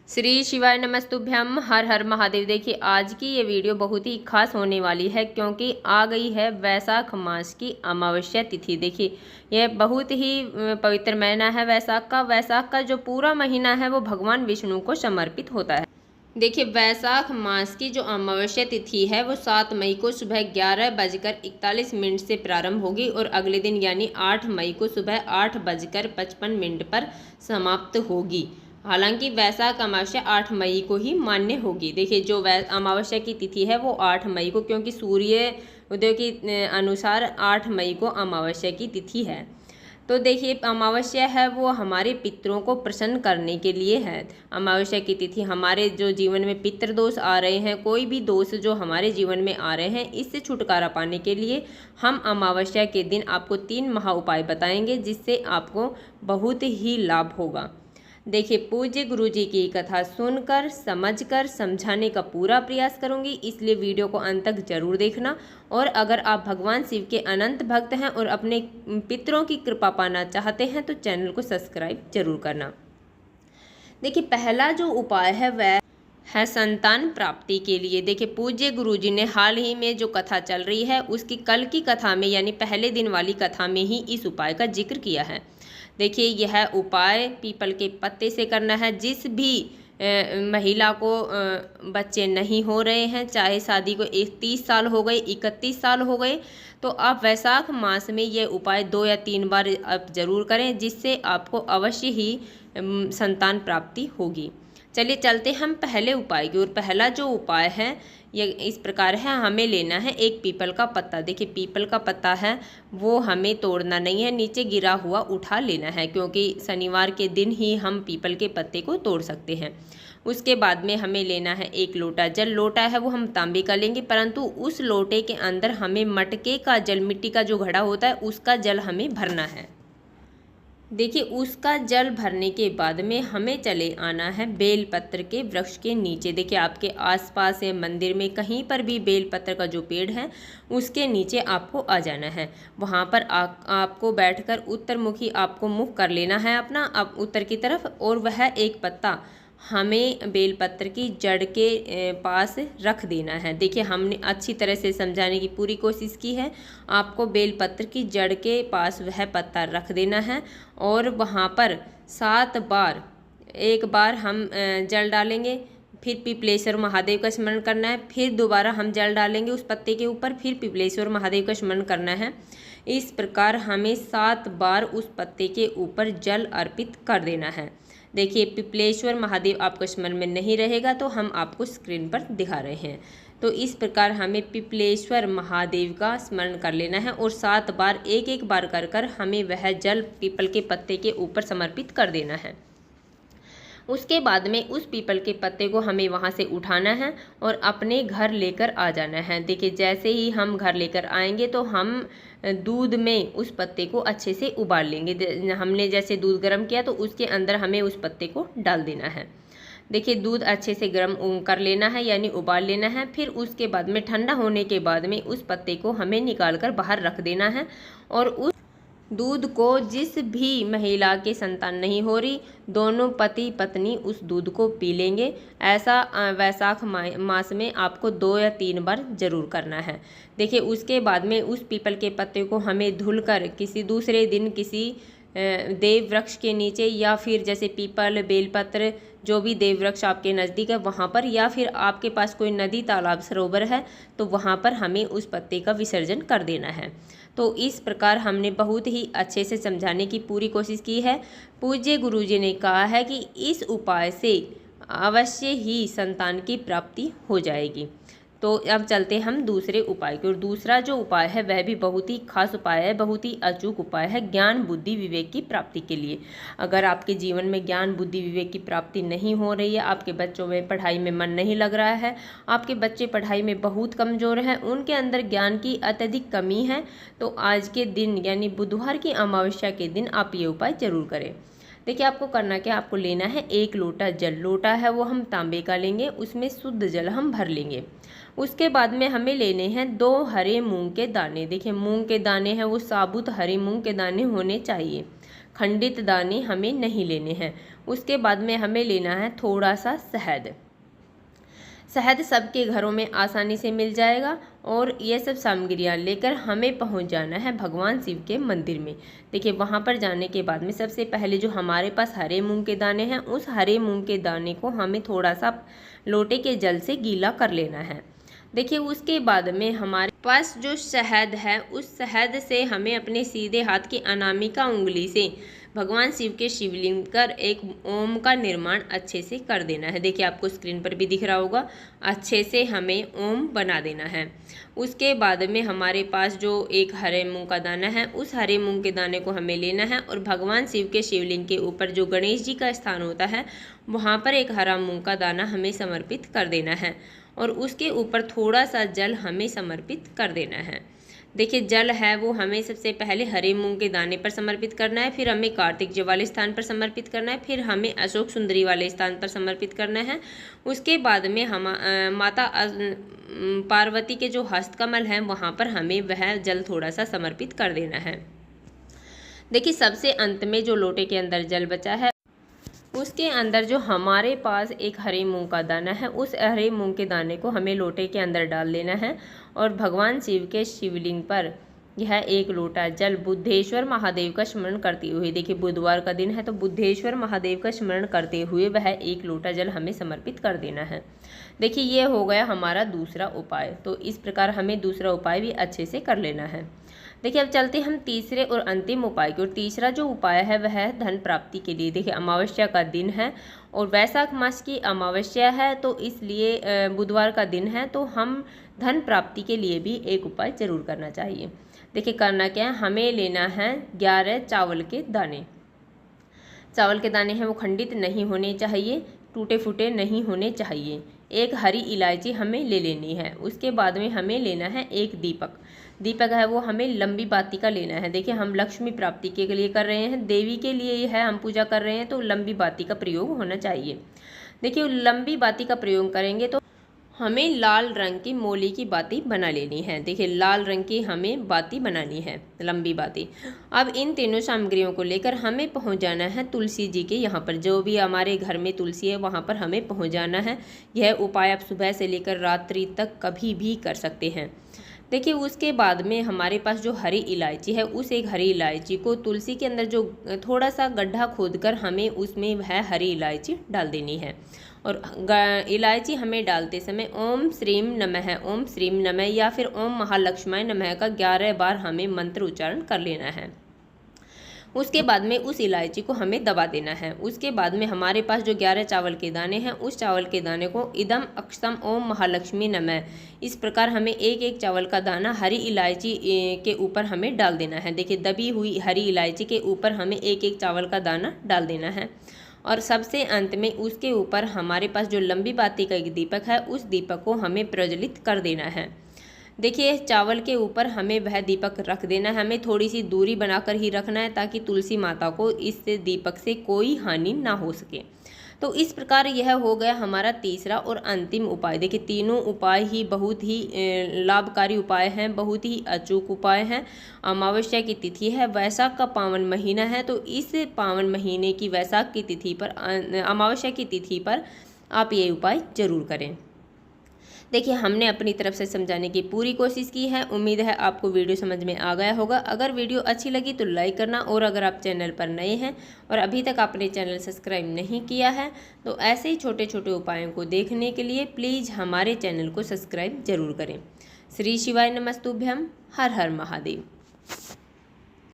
श्री शिवाय नमस्तुभ्यम। हर हर महादेव। देखिए आज की ये वीडियो बहुत ही खास होने वाली है क्योंकि आ गई है वैशाख मास की अमावस्या तिथि। देखिए यह बहुत ही पवित्र महीना है वैशाख का। वैशाख का जो पूरा महीना है वो भगवान विष्णु को समर्पित होता है। देखिए वैशाख मास की जो अमावस्या तिथि है वो 7 मई को सुबह 11:41 से प्रारंभ होगी और अगले दिन यानी 8 मई को सुबह 8:55 पर समाप्त होगी। हालांकि वैशाख अमावस्या 8 मई को ही मान्य होगी। देखिए जो अमावस्या की तिथि है वो 8 मई को, क्योंकि सूर्य उदय के अनुसार 8 मई को अमावस्या की तिथि है। तो देखिए अमावस्या है वो हमारे पितरों को प्रसन्न करने के लिए है। अमावस्या की तिथि हमारे जो जीवन में पितृ दोष आ रहे हैं, कोई भी दोष जो हमारे जीवन में आ रहे हैं, इससे छुटकारा पाने के लिए हम अमावस्या के दिन आपको 3 महा उपाय बताएंगे जिससे आपको बहुत ही लाभ होगा। देखिए पूज्य गुरुजी की कथा सुनकर समझकर समझाने का पूरा प्रयास करूंगी, इसलिए वीडियो को अंत तक जरूर देखना। और अगर आप भगवान शिव के अनंत भक्त हैं और अपने पितरों की कृपा पाना चाहते हैं तो चैनल को सब्सक्राइब जरूर करना। देखिए पहला जो उपाय है वह है संतान प्राप्ति के लिए। देखिए पूज्य गुरुजी ने हाल ही में जो कथा चल रही है उसकी कल की कथा में यानी पहले दिन वाली कथा में ही इस उपाय का जिक्र किया है। देखिए यह उपाय पीपल के पत्ते से करना है। जिस भी महिला को बच्चे नहीं हो रहे हैं, चाहे शादी को 30 साल हो गए, 31 साल हो गए, तो आप वैशाख मास में यह उपाय 2 या 3 बार आप जरूर करें, जिससे आपको अवश्य ही संतान प्राप्ति होगी। चलिए चलते हम पहले उपाय की ओर। पहला जो उपाय है ये इस प्रकार है, हमें लेना है एक पीपल का पत्ता। देखिए पीपल का पत्ता है वो हमें तोड़ना नहीं है, नीचे गिरा हुआ उठा लेना है, क्योंकि शनिवार के दिन ही हम पीपल के पत्ते को तोड़ सकते हैं। उसके बाद में हमें लेना है एक लोटा जल। लोटा है वो हम तांबे का लेंगे, परंतु उस लोटे के अंदर हमें मटके का जल, मिट्टी का जो घड़ा होता है उसका जल हमें भरना है। देखिए उसका जल भरने के बाद में हमें चले आना है बेलपत्र के वृक्ष के नीचे। देखिए आपके आसपास या मंदिर में कहीं पर भी बेलपत्र का जो पेड़ है उसके नीचे आपको आ जाना है। वहाँ पर आपको बैठकर उत्तरमुखी आपको मुख कर लेना है अपना, अब उत्तर की तरफ, और वह एक पत्ता हमें बेलपत्र की जड़ के पास रख देना है। देखिए हमने अच्छी तरह से समझाने की पूरी कोशिश की है। आपको बेलपत्र की जड़ के पास वह पत्ता रख देना है और वहाँ पर 7 बार, एक बार हम जल डालेंगे, फिर पिपलेश्वर महादेव का स्मरण करना है, फिर दोबारा हम जल डालेंगे उस पत्ते के ऊपर, फिर पिपलेश्वर महादेव का स्मरण करना है। इस प्रकार हमें 7 बार उस पत्ते के ऊपर जल अर्पित कर देना है। देखिए पिपलेश्वर महादेव आपको स्मरण में नहीं रहेगा तो हम आपको स्क्रीन पर दिखा रहे हैं। तो इस प्रकार हमें पिपलेश्वर महादेव का स्मरण कर लेना है और 7 बार एक एक बार कर कर हमें वह जल पीपल के पत्ते के ऊपर समर्पित कर देना है। उसके बाद में उस पीपल के पत्ते को हमें वहाँ से उठाना है और अपने घर लेकर आ जाना है। देखिए जैसे ही हम घर लेकर आएंगे तो हम दूध में उस पत्ते को अच्छे से उबाल लेंगे। हमने जैसे दूध गर्म किया तो उसके अंदर हमें उस पत्ते को डाल देना है। देखिए दूध अच्छे से गर्म कर लेना है यानी उबाल लेना है। फिर उसके बाद में ठंडा होने के बाद में उस पत्ते को हमें निकाल कर बाहर रख देना है और उस दूध को जिस भी महिला के संतान नहीं हो रही, दोनों पति पत्नी उस दूध को पी लेंगे। ऐसा वैशाख मास में आपको 2 या 3 बार जरूर करना है। देखिए उसके बाद में उस पीपल के पत्ते को हमें धुलकर किसी दूसरे दिन किसी देव वृक्ष के नीचे, या फिर जैसे पीपल बेलपत्र जो भी देव वृक्ष आपके नज़दीक है वहाँ पर, या फिर आपके पास कोई नदी तालाब सरोवर है तो वहाँ पर हमें उस पत्ते का विसर्जन कर देना है। तो इस प्रकार हमने बहुत ही अच्छे से समझाने की पूरी कोशिश की है। पूज्य गुरुजी ने कहा है कि इस उपाय से अवश्य ही संतान की प्राप्ति हो जाएगी। तो अब चलते हम दूसरे उपाय की ओर। दूसरा जो उपाय है वह भी बहुत ही खास उपाय है, बहुत ही अचूक उपाय है ज्ञान बुद्धि विवेक की प्राप्ति के लिए। अगर आपके जीवन में ज्ञान बुद्धि विवेक की प्राप्ति नहीं हो रही है, आपके बच्चों में पढ़ाई में मन नहीं लग रहा है, आपके बच्चे पढ़ाई में बहुत कमज़ोर हैं, उनके अंदर ज्ञान की अत्यधिक कमी है, तो आज के दिन यानी बुधवार की अमावस्या के दिन आप ये उपाय जरूर करें। देखिए आपको करना क्या, आपको लेना है एक लोटा जल। लोटा है वो हम तांबे का लेंगे, उसमें शुद्ध जल हम भर लेंगे। उसके बाद में हमें लेने हैं 2 हरे मूंग के दाने। देखिए मूंग के दाने हैं वो साबुत हरे मूंग के दाने होने चाहिए, खंडित दाने हमें नहीं लेने हैं। उसके बाद में हमें लेना है थोड़ा सा शहद। शहद सबके घरों में आसानी से मिल जाएगा और ये सब सामग्रियाँ लेकर हमें पहुंच जाना है भगवान शिव के मंदिर में। देखिए वहां पर जाने के बाद में सबसे पहले जो हमारे पास हरे मूंग के दाने हैं, उस हरे मूंग के दाने को हमें थोड़ा सा लोटे के जल से गीला कर लेना है। देखिए उसके बाद में हमारे पास जो शहद है, उस शहद से हमें अपने सीधे हाथ की अनामिका उंगली से भगवान शिव के शिवलिंग कर एक ओम का निर्माण अच्छे से कर देना है। देखिए आपको स्क्रीन पर भी दिख रहा होगा, अच्छे से हमें ओम बना देना है। उसके बाद में हमारे पास जो एक हरे मूंग का दाना है, उस हरे मूंग के दाने को हमें लेना है और भगवान शिव के शिवलिंग के ऊपर जो गणेश जी का स्थान होता है, वहाँ पर एक हरा मूंग का दाना हमें समर्पित कर देना है और उसके ऊपर थोड़ा सा जल हमें समर्पित कर देना है। देखिए जल है वो हमें सबसे पहले हरे मूंग के दाने पर समर्पित करना है, फिर हमें कार्तिक जी वाले स्थान पर समर्पित करना है, फिर हमें अशोक सुंदरी वाले स्थान पर समर्पित करना है। उसके बाद में हम माता पार्वती के जो हस्तकमल हैं वहाँ पर हमें वह जल थोड़ा सा समर्पित कर देना है। देखिए सबसे अंत में जो लोटे के अंदर जल बचा है, उसके अंदर जो हमारे पास एक हरे मूंग का दाना है, उस हरे मूंग के दाने को हमें लोटे के अंदर डाल देना है और भगवान शिव के शिवलिंग पर यह एक लोटा जल बुद्धेश्वर महादेव का स्मरण करते हुए, देखिए बुधवार का दिन है तो बुद्धेश्वर महादेव का स्मरण करते हुए वह एक लोटा जल हमें समर्पित कर देना है। देखिए ये हो गया हमारा दूसरा उपाय। तो इस प्रकार हमें दूसरा उपाय भी अच्छे से कर लेना है। देखिए अब चलते हम तीसरे और अंतिम उपाय की ओर। तीसरा जो उपाय है वह है धन प्राप्ति के लिए। देखिए अमावस्या का दिन है और वैशाख मास की अमावस्या है, तो इसलिए बुधवार का दिन है, तो हम धन प्राप्ति के लिए भी एक उपाय जरूर करना चाहिए। देखिए करना क्या है, हमें लेना है 11 चावल के दाने। चावल के दाने हैं वो खंडित नहीं होने चाहिए, टूटे फूटे नहीं होने चाहिए। एक हरी इलायची हमें ले लेनी है। उसके बाद में हमें लेना है एक दीपक। दीपक है वो हमें लंबी बाती का लेना है। देखिए हम लक्ष्मी प्राप्ति के लिए कर रहे हैं, देवी के लिए है, हम पूजा कर रहे हैं, तो लंबी बाती का प्रयोग होना चाहिए। देखिए लंबी बाती का प्रयोग करेंगे तो हमें लाल रंग की मोली की बाती बना लेनी है। देखिए लाल रंग की हमें बाती बनानी है, लंबी बाती। अब इन तीनों सामग्रियों को लेकर हमें पहुंच जाना है तुलसी जी के यहाँ पर। जो भी हमारे घर में तुलसी है वहाँ पर हमें पहुंच जाना है। यह उपाय आप सुबह से लेकर रात्रि तक कभी भी कर सकते हैं। देखिए उसके बाद में हमारे पास जो हरी इलायची है, उस एक हरी इलायची को तुलसी के अंदर जो थोड़ा सा गड्ढा खोदकर हमें उसमें वह हरी इलायची डाल देनी है। और इलायची हमें डालते समय ओम श्रीम नमः, ओम श्रीम नमः या फिर ओम महालक्ष्मी नमः का 11 बार हमें मंत्र उच्चारण कर लेना है। उसके बाद में उस इलायची को हमें दबा देना है। उसके बाद में हमारे पास जो 11 चावल के दाने हैं, उस चावल के दाने को इदम अक्षतम ओम महालक्ष्मी नमः, इस प्रकार हमें एक एक चावल का दाना हरी इलायची के ऊपर हमें डाल देना है। देखिए दबी हुई हरी इलायची के ऊपर हमें एक एक चावल का दाना डाल देना है। और सबसे अंत में उसके ऊपर हमारे पास जो लंबी बाती का एक दीपक है, उस दीपक को हमें प्रज्वलित कर देना है। देखिए चावल के ऊपर हमें वह दीपक रख देना है। हमें थोड़ी सी दूरी बनाकर ही रखना है ताकि तुलसी माता को इस दीपक से कोई हानि ना हो सके। तो इस प्रकार यह हो गया हमारा तीसरा और अंतिम उपाय। देखिए तीनों उपाय ही बहुत ही लाभकारी उपाय हैं, बहुत ही अचूक उपाय हैं। अमावस्या की तिथि है, वैशाख का पावन महीना है, तो इस पावन महीने की वैशाख की तिथि पर, अमावस्या की तिथि पर आप ये उपाय जरूर करें। देखिए हमने अपनी तरफ से समझाने की पूरी कोशिश की है। उम्मीद है आपको वीडियो समझ में आ गया होगा। अगर वीडियो अच्छी लगी तो लाइक करना, और अगर आप चैनल पर नए हैं और अभी तक आपने चैनल सब्सक्राइब नहीं किया है तो ऐसे ही छोटे छोटे उपायों को देखने के लिए प्लीज़ हमारे चैनल को सब्सक्राइब जरूर करें। श्री शिवाय नमस्तुभ्यम। हर हर महादेव।